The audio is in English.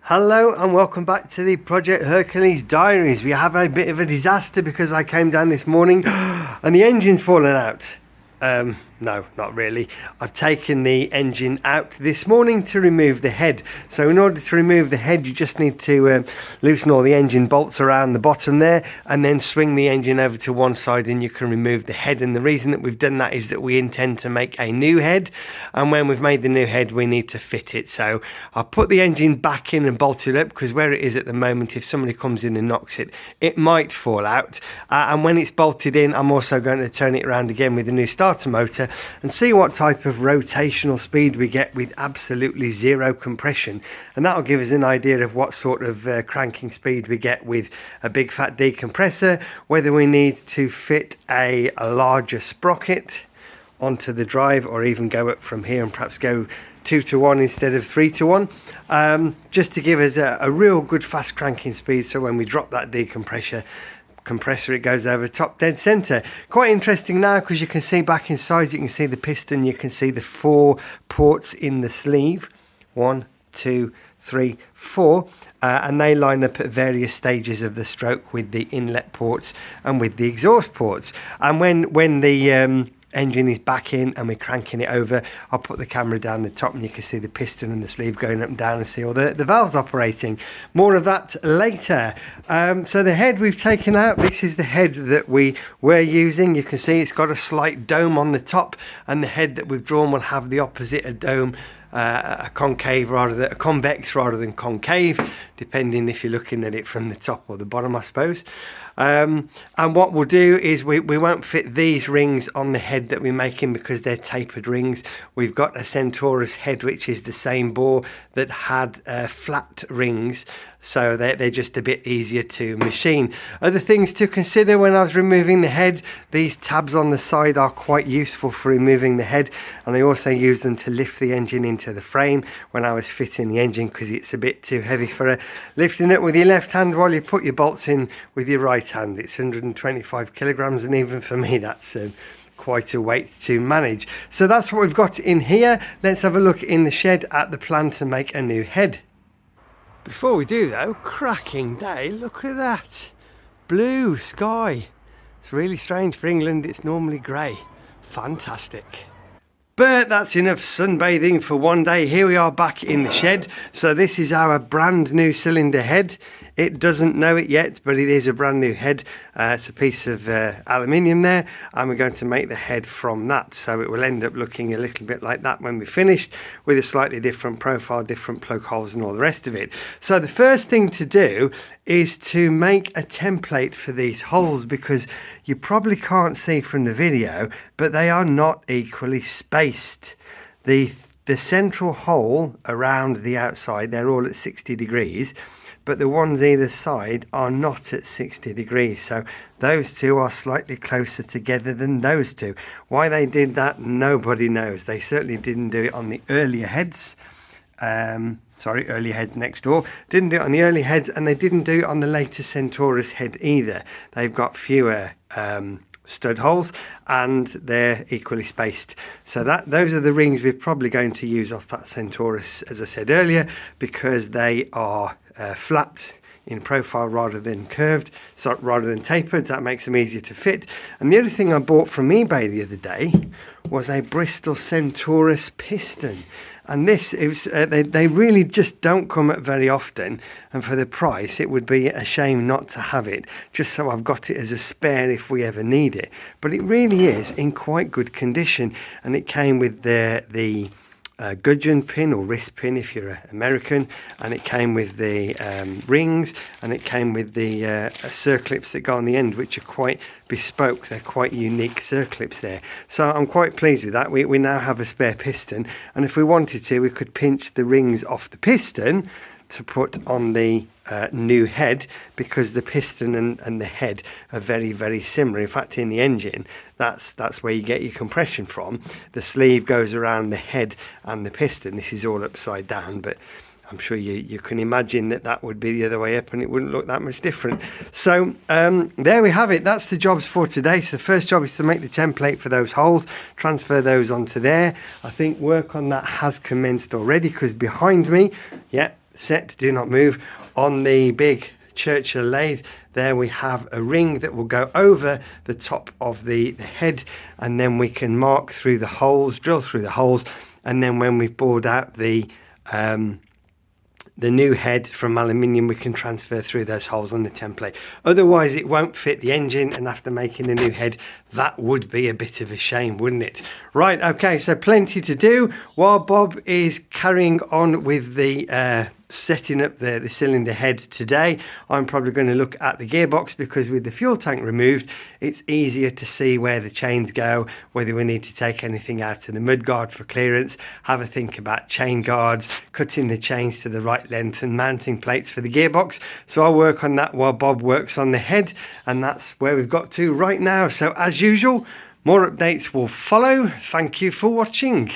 Hello and welcome back to the Project Hercules Diaries. We have a bit of a disaster because I came down this morning and the engine's fallen out. No, not really. I've taken the engine out this morning to remove the head. So in order to remove the head, you just need to loosen all the engine bolts around the bottom there and then swing the engine over to one side and you can remove the head. And the reason that we've done that is that we intend to make a new head. And when we've made the new head, we need to fit it. So I'll put the engine back in and bolt it up because where it is at the moment, if somebody comes in and knocks it, it might fall out. And when it's bolted in, I'm also going to turn it around again with a new starter motor and see what type of rotational speed we get with absolutely zero compression, and that'll give us an idea of what sort of cranking speed we get with a big fat decompressor, whether we need to fit a larger sprocket onto the drive or even go up from here and perhaps go 2-to-1 instead of 3-to-1, just to give us a real good fast cranking speed, so when we drop that compressor it goes over top dead center. Quite interesting now because you can see back inside, you can see the piston, you can see the 4 ports in the sleeve, 1, 2, 3, 4, and they line up at various stages of the stroke with the inlet ports and with the exhaust ports. And when the engine is back in and we're cranking it over, I'll put the camera down the top and you can see the piston and the sleeve going up and down and see all the valves operating. More of that later. So the head we've taken out, this is the head that we were using. You can see it's got a slight dome on the top, and the head that we've drawn will have the opposite, a dome, a convex rather than concave, depending if you're looking at it from the top or the bottom, I suppose. And what we'll do is we won't fit these rings on the head that we're making because they're tapered rings. We've got a Centaurus head which is the same bore that had flat rings, so they're just a bit easier to machine. Other things to consider when I was removing the head, these tabs on the side are quite useful for removing the head, and I also use them to lift the engine into the frame when I was fitting the engine because it's a bit too heavy for lifting it with your left hand while you put your bolts in with your right hand. It's 125 kilograms, and even for me that's quite a weight to manage. So that's what we've got in here. Let's have a look in the shed at the plan to make a new head. Before we do though, cracking day, look at that blue sky. It's really strange for England, it's normally grey. Fantastic. But that's enough sunbathing for one day. Here we are back in the shed. So this is our brand new cylinder head. It doesn't know it yet, but it is a brand new head. It's a piece of aluminium there, and we're going to make the head from that. So it will end up looking a little bit like that when we're finished, with a slightly different profile, different plug holes and all the rest of it. So the first thing to do is to make a template for these holes, because you probably can't see from the video, but they are not equally spaced. The central hole around the outside, they're all at 60 degrees, but the ones either side are not at 60 degrees. So those two are slightly closer together than those two. Why they did that, nobody knows. They certainly didn't do it on the earlier heads. Earlier heads next door. Didn't do it on the early heads, and they didn't do it on the later Centaurus head either. They've got fewer stud holes and they're equally spaced. So those are the rings we're probably going to use off that Centaurus, as I said earlier, because they are flat in profile rather than curved, so rather than tapered. That makes them easier to fit. And the other thing I bought from eBay the other day was a Bristol Centaurus piston. And this is they really just don't come up very often, and for the price it would be a shame not to have it, just so I've got it as a spare if we ever need it. But it really is in quite good condition, and it came with the gudgeon pin or wrist pin if you're American, and it came with the rings, and it came with the circlips that go on the end, which are quite bespoke. They're quite unique circlips there. So I'm quite pleased with that. We now have a spare piston, and if we wanted to, we could pinch the rings off the piston to put on the new head, because the piston and the head are very, very similar. In fact, in the engine, that's where you get your compression from. The sleeve goes around the head and the piston. This is all upside down, but I'm sure you can imagine that would be the other way up and it wouldn't look that much different. So there we have it. That's the jobs for today. So the first job is to make the template for those holes, transfer those onto there. I think work on that has commenced already, because behind me, yeah, set, do not move. On the big Churchill lathe, there we have a ring that will go over the top of the head, and then we can mark through the holes, drill through the holes, and then when we've bored out the new head from aluminium, we can transfer through those holes on the template. Otherwise it won't fit the engine, and after making a new head, that would be a bit of a shame, wouldn't it? Right, okay, so plenty to do while Bob is carrying on with the setting up the cylinder head today. I'm probably going to look at the gearbox, because with the fuel tank removed, it's easier to see where the chains go, whether we need to take anything out of the mudguard for clearance, have a think about chain guards, cutting the chains to the right length, and mounting plates for the gearbox. So I'll work on that while Bob works on the head, and that's where we've got to right now. So as usual, more updates will follow. Thank you for watching.